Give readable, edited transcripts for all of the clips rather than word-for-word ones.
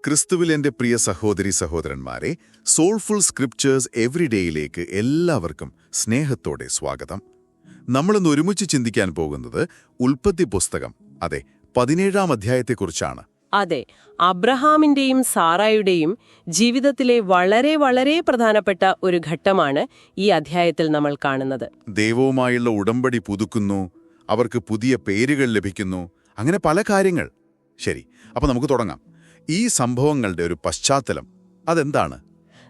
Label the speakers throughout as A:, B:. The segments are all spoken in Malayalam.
A: ക്രിസ്തുവിൽ എൻ്റെ പ്രിയ സഹോദരി സഹോദരന്മാരെ, സോൾഫുൾ സ്ക്രിപ്റ്റേഴ്സ് എവറിഡേയിലേക്ക് എല്ലാവർക്കും സ്നേഹത്തോടെ സ്വാഗതം. നമ്മളിന്ന് ഒരുമിച്ച് ചിന്തിക്കാൻ പോകുന്നത് ഉൽപ്പത്തി പുസ്തകം, അതെ, 17-ാം അധ്യായത്തെക്കുറിച്ചാണ്.
B: അതെ, അബ്രഹാമിന്റെയും സാറായുടെയും ജീവിതത്തിലെ വളരെ വളരെ പ്രധാനപ്പെട്ട ഒരു ഘട്ടമാണ് ഈ അധ്യായത്തിൽ നമ്മൾ കാണുന്നത്.
A: ദൈവവുമായുള്ള ഉടമ്പടി പുതുക്കുന്നു, അവർക്ക് പുതിയ പേരുകൾ ലഭിക്കുന്നു, അങ്ങനെ പല കാര്യങ്ങൾ. ശരി, അപ്പോൾ നമുക്ക് തുടങ്ങാം. ഈ സംഭവങ്ങളുടെ ഒരു പശ്ചാത്തലം അതെന്താണ്?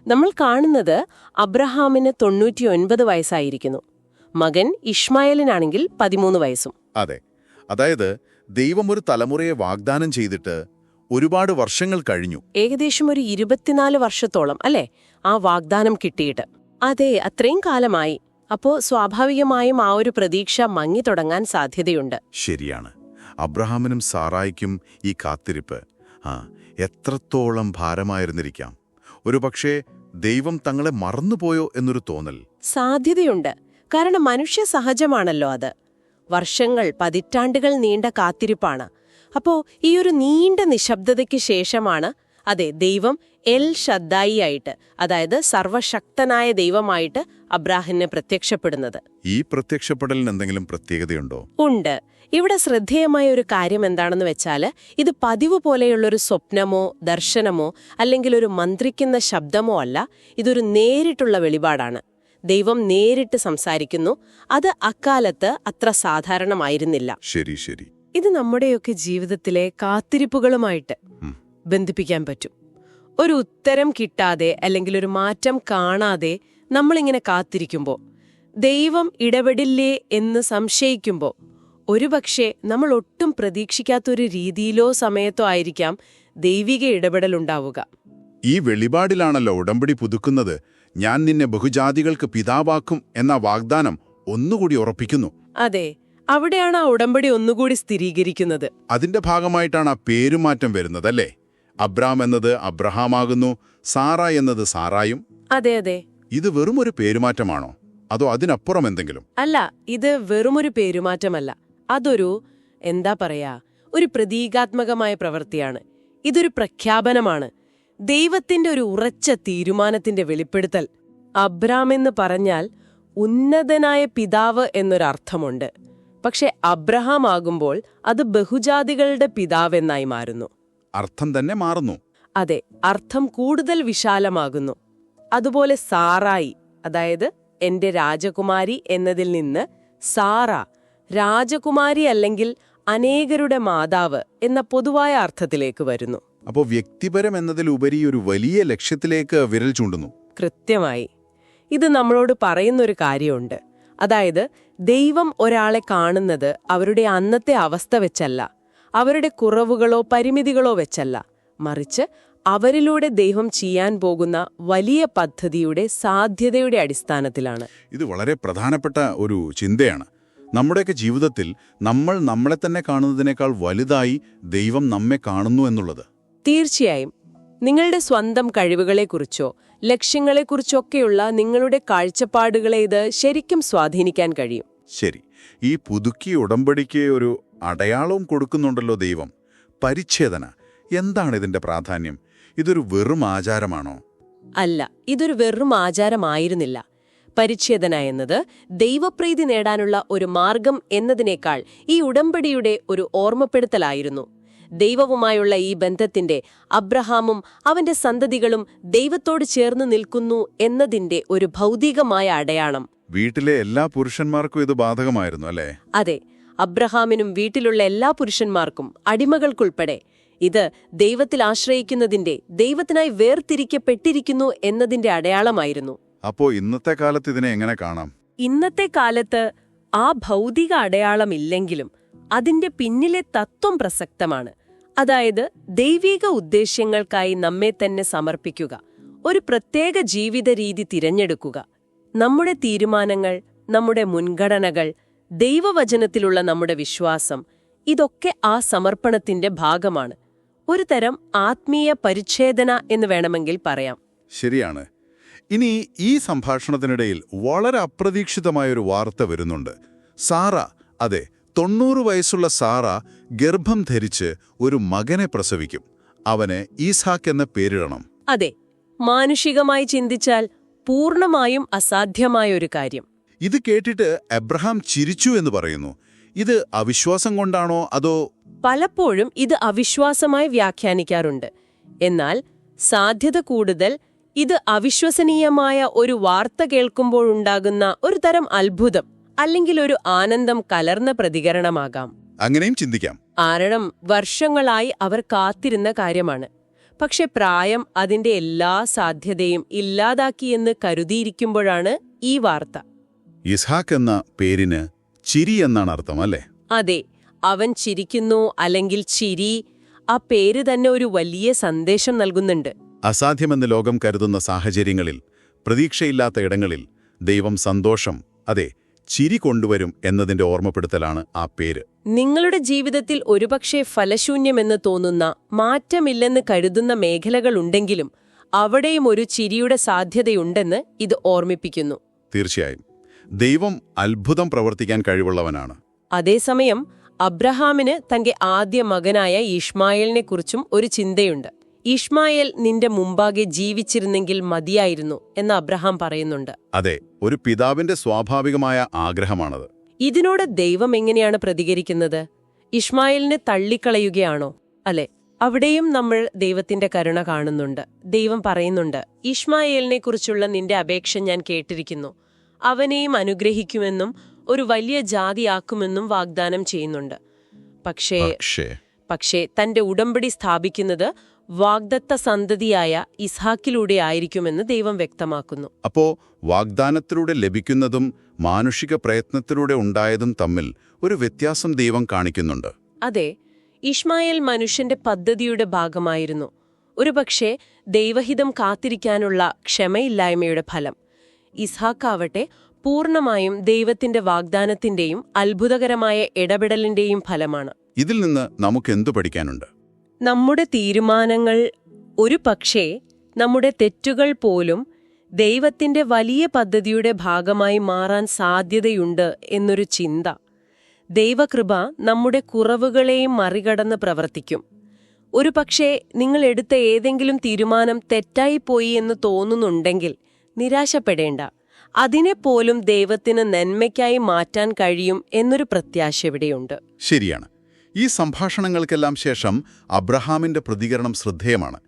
B: നമ്മൾ കാണുന്നത് അബ്രഹാമിന് 99 വയസ്സായിരിക്കുന്നു. മകൻ ഇഷ്മായേലിനാണെങ്കിൽ 13 വയസ്സും.
A: അതെ, അതായത് ദൈവം ഒരു തലമുറയെ വാഗ്ദാനം ചെയ്തിട്ട് ഒരുപാട് വർഷങ്ങൾ കഴിഞ്ഞു.
B: ഏകദേശം ഒരു 24 വർഷത്തോളം അല്ലേ ആ വാഗ്ദാനം കിട്ടിയിട്ട്? അതെ, അത്രയും കാലമായി. അപ്പോ സ്വാഭാവികമായും ആ ഒരു പ്രതീക്ഷ മങ്ങി തുടങ്ങാൻ സാധ്യതയുണ്ട്.
A: ശരിയാണ്. അബ്രഹാമിനും സാറായിക്കും ഈ കാത്തിരിപ്പ് എത്രത്തോളം ഭാരമായിരുന്നിരിക്കാം. ഒരുപക്ഷേ ദൈവം തങ്ങളെ മറന്നുപോയോ എന്നൊരു തോന്നൽ
B: സാധ്യതയുണ്ട്. കാരണം മനുഷ്യ സഹജമാണല്ലോ അത്. വർഷങ്ങൾ, പതിറ്റാണ്ടുകൾ നീണ്ട കാത്തിരിപ്പാണ്. അപ്പോ ഈ ഒരു നീണ്ട നിശബ്ദതയ്ക്ക് ശേഷമാണ് ദൈവം എൽ ഷദ്ദായി ആയിട്ട്, അതായത് സർവശക്തനായ ദൈവമായിട്ട് അബ്രാഹിമിന് പ്രത്യക്ഷപ്പെടുന്നത്.
A: ഈ പ്രത്യക്ഷപ്പെടലിന് എന്തെങ്കിലും പ്രത്യേകതയുണ്ടോ?
B: ഉണ്ട്. ഇവിടെ ശ്രദ്ധേയമായ ഒരു കാര്യം എന്താണെന്ന് വെച്ചാൽ, ഇത് പതിവ് പോലെയുള്ളൊരു സ്വപ്നമോ ദർശനമോ അല്ലെങ്കിൽ ഒരു മന്ത്രിക്കുന്ന ശബ്ദമോ അല്ല. ഇതൊരു നേരിട്ടുള്ള വെളിപാടാണ്. ദൈവം നേരിട്ട് സംസാരിക്കുന്നു. അത് അക്കാലത്ത് അത്ര സാധാരണമായിരുന്നില്ല.
A: ശരി ശരി.
B: ഇത് നമ്മുടെയൊക്കെ ജീവിതത്തിലെ കാത്തിരിപ്പുകളുമായിട്ട് ബന്ധിപ്പിക്കാൻ പറ്റും. ഒരു ഉത്തരം കിട്ടാതെ അല്ലെങ്കിൽ ഒരു മാറ്റം കാണാതെ നമ്മളിങ്ങനെ കാത്തിരിക്കുമ്പോൾ, ദൈവം ഇടപെടില്ലേ എന്ന് സംശയിക്കുമ്പോൾ, ഒരുപക്ഷെ നമ്മൾ ഒട്ടും പ്രതീക്ഷിക്കാത്തൊരു രീതിയിലോ സമയത്തോ ആയിരിക്കാം ദൈവിക ഇടപെടലുണ്ടാവുക.
A: ഈ വെളിപാടിലാണല്ലോ ഉടമ്പടി പുതുക്കുന്നത്. ഞാൻ നിന്നെ ബഹുജാതികൾക്ക് പിതാവാക്കും എന്ന വാഗ്ദാനം ഒന്നുകൂടി ഉറപ്പിക്കുന്നു.
B: അതെ, അവിടെയാണ് ആ ഉടമ്പടി ഒന്നുകൂടി സ്ഥിരീകരിക്കുന്നത്.
A: അതിന്റെ ഭാഗമായിട്ടാണ് ആ പേരുമാറ്റം വരുന്നതല്ലേ? അബ്രാം എന്നത് അബ്രഹാമാകുന്നു, സാറ എന്നത് സാറായും.
B: അതെ അതെ.
A: ഇത് വെറുമൊരു പേരുമാറ്റമാണോ, അതോ അതിനപ്പുറം എന്തെങ്കിലും?
B: അല്ല, ഇത് വെറുമൊരു പേരുമാറ്റമല്ല. അതൊരു ഒരു പ്രതീകാത്മകമായ പ്രവൃത്തിയാണ്. ഇതൊരു പ്രഖ്യാപനമാണ്. ദൈവത്തിന്റെ ഒരു ഉറച്ച തീരുമാനത്തിന്റെ വെളിപ്പെടുത്തൽ. അബ്രാം എന്ന് പറഞ്ഞാൽ ഉന്നതനായ പിതാവ് എന്നൊരർത്ഥമുണ്ട്. പക്ഷെ അബ്രഹാം ആകുമ്പോൾ അത് ബഹുജാതികളുടെ പിതാവെന്നായി മാറുന്നു.
A: അർത്ഥം തന്നെ മാറുന്നു.
B: അതെ, അർത്ഥം കൂടുതൽ വിശാലമാകുന്നു. അതുപോലെ സാറായി, അതായത് എന്റെ രാജകുമാരി എന്നതിൽ നിന്ന് സാറ, രാജകുമാരി അല്ലെങ്കിൽ അനേകരുടെ മാതാവ് എന്ന പൊതുവായ അർത്ഥത്തിലേക്ക് വരുന്നു.
A: അപ്പോൾ വ്യക്തിപരം എന്നതിലുപരി ഒരു വലിയ ലക്ഷ്യത്തിലേക്ക് വിരൽ ചൂണ്ടുന്നു.
B: കൃത്യമായി. ഇത് നമ്മളോട് പറയുന്നൊരു കാര്യമുണ്ട്. അതായത് ദൈവം ഒരാളെ കാണുന്നത് അവരുടെ അന്നത്തെ അവസ്ഥ വെച്ചല്ല, അവരുടെ കുറവുകളോ പരിമിതികളോ വെച്ചല്ല, മറിച്ച് അവരിലൂടെ ദൈവം ചെയ്യാൻ പോകുന്ന വലിയ പദ്ധതിയുടെ സാധ്യതയുടെ അടിസ്ഥാനത്തിലാണ്.
A: ഇത് വളരെ പ്രധാനപ്പെട്ട ഒരു ചിന്തയാണ്. നമ്മുടെയൊക്കെ ജീവിതത്തിൽ നമ്മൾ നമ്മളെ തന്നെ കാണുന്നതിനേക്കാൾ വലുതായി ദൈവം നമ്മെ കാണുന്നു എന്നുള്ളത്.
B: തീർച്ചയായും. നിങ്ങളുടെ സ്വന്തം കഴിവുകളെക്കുറിച്ചോ ലക്ഷ്യങ്ങളെക്കുറിച്ചൊക്കെയുള്ള നിങ്ങളുടെ കാഴ്ചപ്പാടുകളെ ഇത് ശരിക്കും സ്വാധീനിക്കാൻ കഴിയും.
A: ശരി. ഈ പുതുക്കിയ ഉടമ്പടിക്ക് ഒരു അടയാളവും കൊടുക്കുന്നുണ്ടല്ലോ ദൈവം. പരിച്ഛേദന. എന്താണ് ഇതിന്റെ പ്രാധാന്യം? ഇതൊരു വെറും ആചാരമാണോ?
B: അല്ല, ഇതൊരു വെറും ആചാരമായിരുന്നില്ല. പരിച്ഛേദന എന്നത് ദൈവപ്രീതി നേടാനുള്ള ഒരു മാർഗം എന്നതിനേക്കാൾ ഈ ഉടമ്പടിയുടെ ഒരു ഓർമ്മപ്പെടുത്തലായിരുന്നു. ദൈവവുമായുള്ള ഈ ബന്ധത്തിന്റെ, അബ്രഹാമും അവന്റെ സന്തതികളും ദൈവത്തോട് ചേർന്ന് നിൽക്കുന്നു എന്നതിന്റെ ഒരു ഭൗതികമായ അടയാളം.
A: വീട്ടിലെ എല്ലാ പുരുഷന്മാർക്കും ഇത് ബാധകമായിരുന്നു അല്ലേ?
B: അതെ, അബ്രഹാമിനും വീട്ടിലുള്ള എല്ലാ പുരുഷന്മാർക്കും, അടിമകൾക്കുൾപ്പെടെ. ഇത് ദൈവത്തിൽ ആശ്രയിക്കുന്നതിന്റെ, ദൈവത്തിനായി വേർതിരിക്കപ്പെട്ടിരിക്കുന്നു എന്നതിന്റെ അടയാളമായിരുന്നു.
A: അപ്പോ ഇന്നത്തെ കാലത്ത് ഇതിനെ എങ്ങനെ കാണാം?
B: ഇന്നത്തെ കാലത്ത് ആ ഭൗതിക അടയാളമില്ലെങ്കിലും അതിന്റെ പിന്നിലെ തത്വം പ്രസക്തമാണ്. അതായത് ദൈവിക ഉദ്ദേശ്യങ്ങൾക്കായി നമ്മെ തന്നെ സമർപ്പിക്കുക, ഒരു പ്രത്യേക ജീവിത രീതി തിരഞ്ഞെടുക്കുക. നമ്മുടെ തീരുമാനങ്ങൾ, നമ്മുടെ മുൻഗണനകൾ, ദൈവവചനത്തിലുള്ള നമ്മുടെ വിശ്വാസം, ഇതൊക്കെ ആ സമർപ്പണത്തിന്റെ ഭാഗമാണ്. ഒരു തരം ആത്മീയ പരിച്ഛേദന എന്ന് വേണമെങ്കിൽ പറയാം.
A: ശരിയാണ്. ഇനി ഈ സംഭാഷണത്തിനിടയിൽ വളരെ അപ്രതീക്ഷിതമായൊരു വാർത്ത വരുന്നുണ്ട്. സാറ, അതെ, 90 വയസ്സുള്ള സാറ ഗർഭം ധരിച്ച് ഒരു മകനെ പ്രസവിക്കും. അവന് ഈസ്ഹാക്ക് എന്ന പേരിടണം.
B: അതെ, മാനുഷികമായി ചിന്തിച്ചാൽ പൂർണ്ണമായും അസാധ്യമായ ഒരു കാര്യം.
A: ഇത് കേട്ടിട്ട് എബ്രഹാം ചിരിച്ചു എന്ന് പറയുന്നു. ഇത് അവിശ്വാസം കൊണ്ടാണോ അതോ?
B: പലപ്പോഴും ഇത് അവിശ്വാസമായി വ്യാഖ്യാനിക്കാറുണ്ട്. എന്നാൽ സാധ്യത കൂടുതൽ ഇത് അവിശ്വസനീയമായ ഒരു വാർത്ത കേൾക്കുമ്പോഴുണ്ടാകുന്ന ഒരു തരം അത്ഭുതം അല്ലെങ്കിൽ ഒരു ആനന്ദം കലർന്ന പ്രതികരണമാകാം.
A: അങ്ങനെയും ചിന്തിക്കാം.
B: കാരണം വർഷങ്ങളായി അവർ കാത്തിരുന്ന കാര്യമാണ്. പക്ഷെ പ്രായം അതിന്റെ എല്ലാ സാധ്യതയും ഇല്ലാതാക്കിയെന്ന് കരുതിയിരിക്കുമ്പോഴാണ് ഈ വാർത്ത.
A: ഇസ്ഹാക്ക് എന്ന പേരിന് ചിരി എന്നാണ് അർത്ഥം, അല്ലേ?
B: അതെ, അവൻ ചിരിക്കുന്നു അല്ലെങ്കിൽ ചിരി, ആ പേര് തന്നെ ഒരു വലിയ സന്ദേശം നൽകുന്നുണ്ട്.
A: അസാധ്യമെന്ന് ലോകം കരുതുന്ന സാഹചര്യങ്ങളിൽ, പ്രതീക്ഷയില്ലാത്ത ഇടങ്ങളിൽ ദൈവം സന്തോഷം, അതെ, ചിരി കൊണ്ടുവരും എന്നതിന്റെ ഓർമ്മപ്പെടുത്തലാണ് ആ പേര്.
B: നിങ്ങളുടെ ജീവിതത്തിൽ ഒരുപക്ഷെ ഫലശൂന്യമെന്ന് തോന്നുന്ന, മാറ്റമില്ലെന്ന് കരുതുന്ന മേഖലകളുണ്ടെങ്കിലും അവിടെയും ഒരു ചിരിയുടെ സാധ്യതയുണ്ടെന്ന് ഇത് ഓർമ്മിപ്പിക്കുന്നു.
A: തീർച്ചയായും ദൈവം അത്ഭുതം പ്രവർത്തിക്കാൻ കഴിവുള്ളവനാണ്.
B: അതേസമയം അബ്രഹാമിന് തന്റെ ആദ്യ മകനായ ഇഷ്മായേലിനെക്കുറിച്ചും ഒരു ചിന്തയുണ്ട്. ഇഷ്മായേൽ നിന്റെ മുമ്പാകെ ജീവിച്ചിരുന്നെങ്കിൽ മതിയായിരുന്നു എന്ന് അബ്രഹാം പറയുന്നുണ്ട്.
A: അതെ, ഒരു പിതാവിന്റെ സ്വാഭാവികമായ ആഗ്രഹമാണത്.
B: ഇതിനോട് ദൈവം എങ്ങനെയാണ് പ്രതികരിക്കുന്നത്? ഇഷ്മായേലിനെ തള്ളിക്കളയുകയാണോ? അല്ലെ, അവിടെയും നമ്മൾ ദൈവത്തിന്റെ കരുണ കാണുന്നുണ്ട്. ദൈവം പറയുന്നുണ്ട്, ഇഷ്മായേലിനെക്കുറിച്ചുള്ള നിന്റെ അപേക്ഷ ഞാൻ കേട്ടിരിക്കുന്നു, അവനെയും അനുഗ്രഹിക്കുമെന്നും ഒരു വലിയ ജാതിയാക്കുമെന്നും വാഗ്ദാനം ചെയ്യുന്നുണ്ട്. പക്ഷേ തന്റെ ഉടമ്പടി സ്ഥാപിക്കുന്നത് വാഗ്ദത്ത സന്തതിയായ ഇസ്ഹാക്കിലൂടെ ആയിരിക്കുമെന്ന് ദൈവം വ്യക്തമാക്കുന്നു.
A: അപ്പോ വാഗ്ദാനത്തിലൂടെ ലഭിക്കുന്നതും മാനുഷിക പ്രയത്നത്തിലൂടെ ഉണ്ടായതും തമ്മിൽ ഒരു വ്യത്യാസം ദൈവം കാണിക്കുന്നുണ്ട്.
B: അതെ, ഇഷ്മായേൽ മനുഷ്യന്റെ പദ്ധതിയുടെ ഭാഗമായിരുന്നു. ഒരുപക്ഷെ ദൈവഹിതം കാത്തിരിക്കാനുള്ള ക്ഷമയില്ലായ്മയുടെ ഫലം. ഇസ്ഹാക്കാവട്ടെ പൂർണ്ണമായും ദൈവത്തിന്റെ വാഗ്ദാനത്തിന്റെയും അത്ഭുതകരമായ ഇടപെടലിന്റെയും ഫലമാണ്.
A: ഇതിൽ നിന്ന് നമുക്കെന്തു പഠിക്കാനുണ്ട്?
B: നമ്മുടെ തീരുമാനങ്ങൾ, ഒരു പക്ഷേ നമ്മുടെ തെറ്റുകൾ പോലും ദൈവത്തിന്റെ വലിയ പദ്ധതിയുടെ ഭാഗമായി മാറാൻ സാധ്യതയുണ്ട് എന്നൊരു ചിന്ത. ദൈവകൃപ നമ്മുടെ കുറവുകളെയും മറികടന്ന് പ്രവർത്തിക്കും. ഒരു പക്ഷേ നിങ്ങൾ എടുത്ത ഏതെങ്കിലും തീരുമാനം തെറ്റായിപ്പോയി എന്ന് തോന്നുന്നുണ്ടെങ്കിൽ നിരാശപ്പെടേണ്ട. അതിനെപ്പോലും ദൈവത്തിന് നന്മയ്ക്കായി മാറ്റാൻ കഴിയും എന്നൊരു പ്രത്യാശ ഇവിടെയുണ്ട്.
A: ശരിയാണ്. ഈ സംഭാഷണങ്ങൾക്കെല്ലാം ശേഷം അബ്രഹാമിന്റെ പ്രതികരണം ശ്രദ്ധേയമാണ്.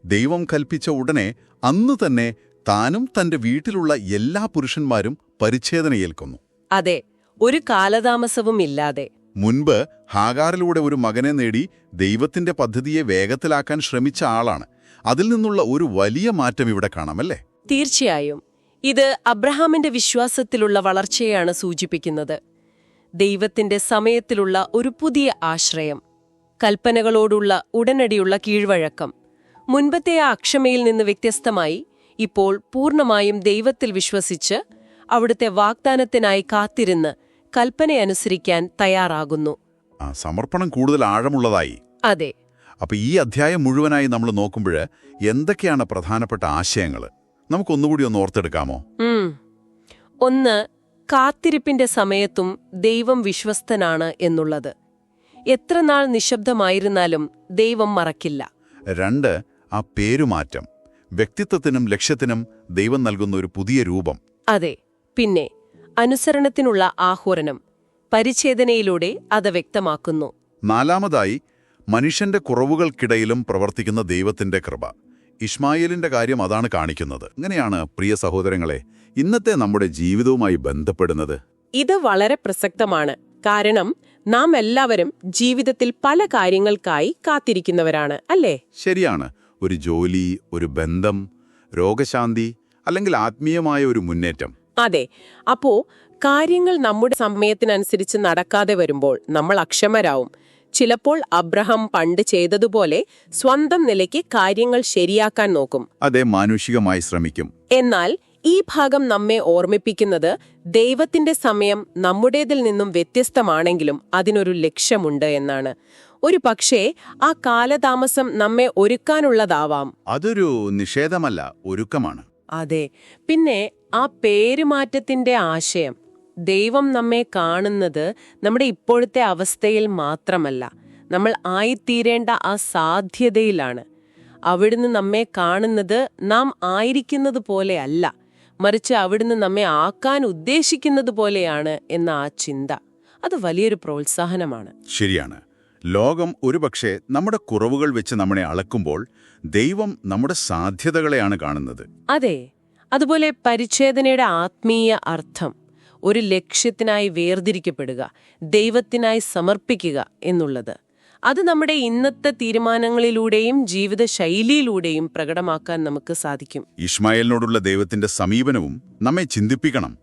A: ദൈവം കൽപ്പിച്ച ഉടനെ അന്നു തന്നെ താനും തന്റെ വീട്ടിലുള്ള എല്ലാ പുരുഷന്മാരും പരിച്ഛേദനയേൽക്കുന്നു.
B: അതെ, ഒരു കാലതാമസവും ഇല്ലാതെ.
A: മുൻപ് ഹാഗാറിലൂടെ ഒരു മകനെ നേടി ദൈവത്തിന്റെ പദ്ധതിയെ വേഗത്തിലാക്കാൻ ശ്രമിച്ച ആളാണ്. അതിൽ നിന്നുള്ള ഒരു വലിയ മാറ്റം ഇവിടെ കാണാമല്ലേ?
B: തീർച്ചയായും ഇത് അബ്രഹാമിന്റെ വിശ്വാസത്തിലുള്ള വളർച്ചയാണ് സൂചിപ്പിക്കുന്നത്. ദൈവത്തിന്റെ സമയത്തിലുള്ള ഒരു പുതിയ ആശ്രയം, കൽപ്പനകളോടുള്ള ഉടനടിയുള്ള കീഴ്വഴക്കം. മുൻപത്തെ ആ അക്ഷമയിൽ നിന്ന് വ്യത്യസ്തമായി ഇപ്പോൾ പൂർണ്ണമായും ദൈവത്തിൽ വിശ്വസിച്ച് അവിടുത്തെ വാഗ്ദാനത്തിനായി കാത്തിരുന്ന് കൽപ്പനയനുസരിക്കാൻ തയ്യാറാകുന്നു.
A: സമർപ്പണം കൂടുതൽ ആഴമുള്ളതായി.
B: അതെ.
A: അപ്പൊ ഈ അധ്യായം മുഴുവനായി നമ്മൾ നോക്കുമ്പോൾ എന്തൊക്കെയാണ് പ്രധാനപ്പെട്ട ആശയങ്ങൾ? നമുക്കൊന്നുകൂടി ഒന്ന് ഓർത്തെടുക്കാമോ?
B: ഒന്ന്, കാത്തിരിപ്പിന്റെ സമയത്തും ദൈവം വിശ്വസ്തനാണ് എന്നുള്ളത്. എത്ര നാൾ നിശബ്ദമായിരുന്നാലും ദൈവം മറക്കില്ല.
A: 2, ആ പേരുമാറ്റം. വ്യക്തിത്വത്തിനും ലക്ഷ്യത്തിനും ദൈവം നൽകുന്ന ഒരു പുതിയ രൂപം.
B: അതെ. പിന്നെ അനുസരണത്തിനുള്ള ആഹ്വാനം, പരിച്ഛേദനയിലൂടെ അത് വ്യക്തമാക്കുന്നു.
A: 4, മനുഷ്യന്റെ കുറവുകൾക്കിടയിലും പ്രവർത്തിക്കുന്ന ദൈവത്തിന്റെ കൃപ. ഇഷ്മായേലിന്റെ കാര്യം അതാണ് കാണിക്കുന്നത്. ഇങ്ങനെയാണ് പ്രിയ സഹോദരങ്ങളെ ഇന്നത്തെ നമ്മുടെ ജീവിതവുമായി ബന്ധപ്പെടുന്നത്.
B: ഇത് വളരെ പ്രസക്തമാണ്. കാരണം നാം എല്ലാവരും ജീവിതത്തിൽ പല കാര്യങ്ങൾക്കായി കാത്തിരിക്കുന്നവരാണ്, അല്ലേ?
A: ശരിയാണ്. ഒരു ജോലി, ഒരു ബന്ധം, രോഗശാന്തി, അല്ലെങ്കിൽ ആത്മീയമായ ഒരു മുന്നേറ്റം.
B: അതെ. അപ്പോ കാര്യങ്ങൾ നമ്മുടെ സമയത്തിനനുസരിച്ച് നടക്കാതെ വരുമ്പോൾ നമ്മൾ അക്ഷമരാവും. ചിലപ്പോൾ അബ്രഹാം പണ്ട് ചെയ്തതുപോലെ സ്വന്തം നിലയ്ക്ക് കാര്യങ്ങൾ ശരിയാക്കാൻ നോക്കും.
A: അതെ, മാനുഷികമായി ശ്രമിക്കും.
B: എന്നാൽ ഈ ഭാഗം നമ്മെ ഓർമ്മിപ്പിക്കുന്നത് ദൈവത്തിന്റെ സമയം നമ്മുടേതിൽ നിന്നും വ്യത്യസ്തമാണെങ്കിലും അതിനൊരു ലക്ഷ്യമുണ്ട് എന്നാണ്. ഒരു പക്ഷേ ആ കാലതാമസം നമ്മെ ഒരുക്കാനുള്ളതാവാം.
A: അതൊരു നിഷേധമല്ല, ഒരുക്കമാണ്.
B: അതെ. പിന്നെ ആ പേരുമാറ്റത്തിന്റെ ആശയം. ദൈവം നമ്മെ കാണുന്നത് നമ്മുടെ ഇപ്പോഴത്തെ അവസ്ഥയിൽ മാത്രമല്ല, നമ്മൾ ആയിത്തീരേണ്ട ആ സാധ്യതയിലാണ്. അവിടുന്ന് നമ്മെ കാണുന്നത് നാം ആയിരിക്കുന്നത് പോലെയല്ല, മറിച്ച് അവിടുന്ന് നമ്മെ ആക്കാൻ ഉദ്ദേശിക്കുന്നത് പോലെയാണ് എന്ന ആ ചിന്ത, അത് വലിയൊരു പ്രോത്സാഹനമാണ്.
A: ശരിയാണ്. ലോകം ഒരുപക്ഷെ നമ്മുടെ കുറവുകൾ വെച്ച് നമ്മളെ അളക്കുമ്പോൾ ദൈവം നമ്മുടെ സാധ്യതകളെയാണ് കാണുന്നത്.
B: അതെ. അതുപോലെ പരിച്ഛേദനയുടെ ആത്മീയ അർത്ഥം ഒരു ലക്ഷ്യത്തിനായി വേർതിരിക്കപ്പെടുക, ദൈവത്തിനായി സമർപ്പിക്കുക എന്നുള്ളത്, അത് നമ്മുടെ ഇന്നത്തെ തീരുമാനങ്ങളിലൂടെയും ജീവിതശൈലിയിലൂടെയും പ്രകടമാക്കാൻ നമുക്ക് സാധിക്കും.
A: ഇശ്മായേലിനോടുള്ള ദൈവത്തിന്റെ സമീപനവും നമ്മെ ചിന്തിപ്പിക്കണം.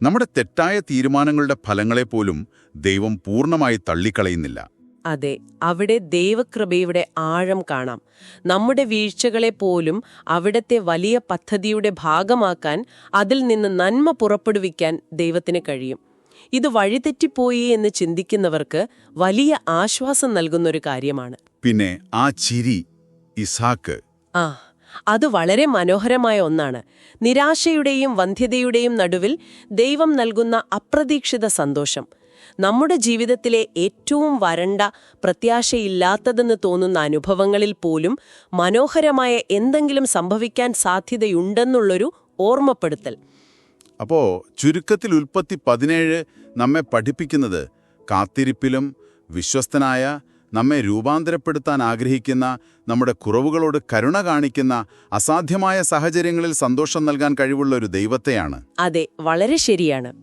A: നമ്മുടെ തെറ്റായ തീരുമാനങ്ങളുടെ ഫലങ്ങളെപ്പോലും ദൈവം പൂർണ്ണമായി തള്ളിക്കളയുന്നില്ല.
B: അതെ, അവിടെ ദൈവകൃപയുടെ ആഴം കാണാം. നമ്മുടെ വീഴ്ചകളെപ്പോലും അവിടത്തെ വലിയ പദ്ധതിയുടെ ഭാഗമാക്കാൻ, അതിൽ നിന്ന് നന്മ പുറപ്പെടുവിക്കാൻ ദൈവത്തിന് കഴിയും. ഇത് വഴിതെറ്റിപ്പോയി എന്ന് ചിന്തിക്കുന്നവർക്ക് വലിയ ആശ്വാസം നൽകുന്നൊരു കാര്യമാണ്.
A: പിന്നെ ആ ചിരി, ഇസാക്ക്,
B: അത് വളരെ മനോഹരമായ ഒന്നാണ്. നിരാശയുടെയും വന്ധ്യതയുടെയും നടുവിൽ ദൈവം നൽകുന്ന അപ്രതീക്ഷിത സന്തോഷം. നമ്മുടെ ജീവിതത്തിലെ ഏറ്റവും വരണ്ട, പ്രത്യാശയില്ലാത്തതെന്ന് തോന്നുന്ന അനുഭവങ്ങളിൽ പോലും മനോഹരമായ എന്തെങ്കിലും സംഭവിക്കാൻ സാധ്യതയുണ്ടെന്നുള്ളൊരു ഓർമ്മപ്പെടുത്തൽ.
A: അപ്പോ ചുരുക്കത്തിൽ ഉൽപ്പത്തി 17 നമ്മെ പഠിപ്പിക്കുന്നത് കാത്തിരിപ്പിലും വിശ്വസ്തനായ, നമ്മെ രൂപാന്തരപ്പെടുത്താൻ ആഗ്രഹിക്കുന്ന, നമ്മുടെ കുറവുകളോട് കരുണ കാണിക്കുന്ന, അസാധ്യമായ സാഹചര്യങ്ങളിൽ സന്തോഷം നൽകാൻ കഴിവുള്ള ഒരു ദൈവത്തെയാണ്.
B: അതെ, വളരെ ശരിയാണ്.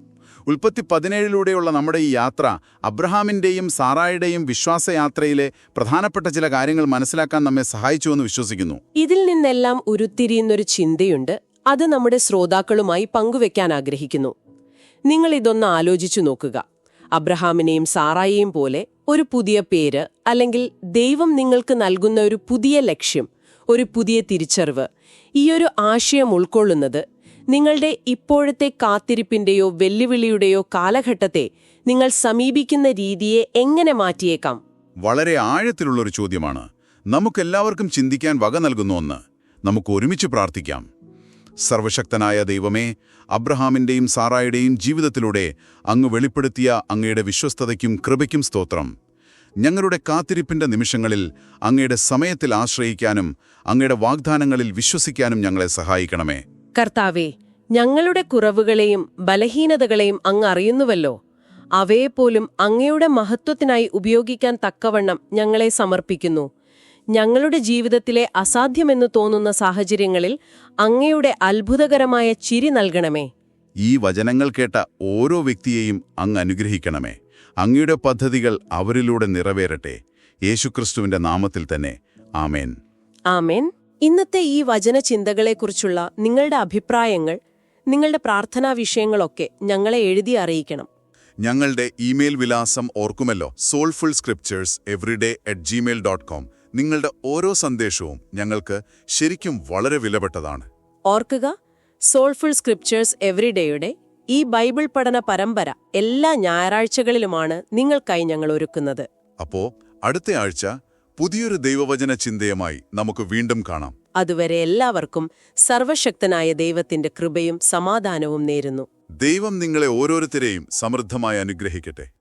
A: ഉൽപ്പത്തി 17ലൂടെയുള്ള നമ്മുടെ ഈ യാത്ര അബ്രഹാമിന്റെയും സാറായുടെയും വിശ്വാസയാത്രയിലെ പ്രധാനപ്പെട്ട ചില കാര്യങ്ങൾ മനസ്സിലാക്കാൻ നമ്മെ സഹായിച്ചുവെന്ന് വിശ്വസിക്കുന്നു.
B: ഇതിൽ നിന്നെല്ലാം ഉരുത്തിരിയുന്നൊരു ചിന്തയുണ്ട്. അത് നമ്മുടെ ശ്രോതാക്കളുമായി പങ്കുവെക്കാൻ ആഗ്രഹിക്കുന്നു. നിങ്ങൾ ഇതൊന്ന് ആലോചിച്ചു നോക്കുക. അബ്രഹാമിനെയും സാറായെയും പോലെ ഒരു പുതിയ പേര്, അല്ലെങ്കിൽ ദൈവം നിങ്ങൾക്ക് നൽകുന്ന ഒരു പുതിയ ലക്ഷ്യം, ഒരു പുതിയ തിരിച്ചറിവ്, ഈയൊരു ആശയം ഉൾക്കൊള്ളുന്നത് നിങ്ങളുടെ ഇപ്പോഴത്തെ കാത്തിരിപ്പിന്റെയോ വെല്ലുവിളിയുടെയോ കാലഘട്ടത്തെ നിങ്ങൾ സമീപിക്കുന്ന രീതിയെ എങ്ങനെ മാറ്റിയേക്കാം?
A: വളരെ ആഴത്തിലുള്ളൊരു ചോദ്യമാണ്. നമുക്കെല്ലാവർക്കും ചിന്തിക്കാൻ വക നൽകുന്ന ഒന്ന്. നമുക്ക് ഒരുമിച്ച് പ്രാർത്ഥിക്കാം. സർവശക്തനായ ദൈവമേ, അബ്രഹാമിന്റെയും സാറായുടെയും ജീവിതത്തിലൂടെ അങ്ങ് വെളിപ്പെടുത്തിയ അങ്ങയുടെ വിശ്വസ്തതയ്ക്കും കൃപയ്ക്കും സ്തോത്രം. ഞങ്ങളുടെ കാത്തിരിപ്പിന്റെ നിമിഷങ്ങളിൽ അങ്ങയുടെ സമയത്തിൽ ആശ്രയിക്കാനും അങ്ങയുടെ വാഗ്ദാനങ്ങളിൽ വിശ്വസിക്കാനും ഞങ്ങളെ സഹായിക്കണമേ.
B: കർത്താവേ, ഞങ്ങളുടെ കുറവുകളെയും ബലഹീനതകളെയും അങ്ങ് അറിയുന്നുവല്ലോ. അവയെപ്പോലും അങ്ങയുടെ മഹത്വത്തിനായി ഉപയോഗിക്കാൻ തക്കവണ്ണം ഞങ്ങളെ സമർപ്പിക്കുന്നു. ഞങ്ങളുടെ ജീവിതത്തിലെ അസാധ്യമെന്ന് തോന്നുന്ന സാഹചര്യങ്ങളിൽ അങ്ങയുടെ അത്ഭുതകരമായ ചിരി നൽകണമേ.
A: ഈ വചനങ്ങൾ കേട്ട ഓരോ വ്യക്തിയെയും അങ്ങ് അനുഗ്രഹിക്കണമേ. അങ്ങയുടെ പദ്ധതികൾ അവരിലൂടെ നിറവേറട്ടെ. യേശുക്രിസ്തുവിന്റെ നാമത്തിൽ തന്നെ. ആമേൻ.
B: ആമേൻ. ഇന്നത്തെ ഈ വചനചിന്തകളെക്കുറിച്ചുള്ള നിങ്ങളുടെ അഭിപ്രായങ്ങൾ, നിങ്ങളുടെ പ്രാർത്ഥനാ വിഷയങ്ങളൊക്കെ ഞങ്ങളെ എഴുതി അറിയിക്കണം.
A: ഞങ്ങളുടെ ഇമെയിൽ വിലാസം ഓർക്കുമല്ലോ, soulfulscriptureseveryday@gmail.com. നിങ്ങളുടെ ഓരോ സന്ദേശവും ഞങ്ങൾക്ക് ശരിക്കും വളരെ വിലപ്പെട്ടതാണ്.
B: ഓർക്കുക, സോൾഫുൾ സ്ക്രിപ്റ്റേഴ്സ് എവറിഡേയുടെ ഈ ബൈബിൾ പഠന പരമ്പര എല്ലാ ഞായറാഴ്ചകളിലുമാണ് നിങ്ങൾക്കായി ഞങ്ങൾ ഒരുക്കുന്നത്.
A: അപ്പോ അടുത്ത ആഴ്ച പുതിയൊരു ദൈവവചന ചിന്തയുമായി നമുക്ക് വീണ്ടും കാണാം.
B: അതുവരെ എല്ലാവർക്കും സർവശക്തനായ ദൈവത്തിന്റെ കൃപയും സമാധാനവും നേരുന്നു.
A: ദൈവം നിങ്ങളെ ഓരോരുത്തരെയും സമൃദ്ധമായി അനുഗ്രഹിക്കട്ടെ.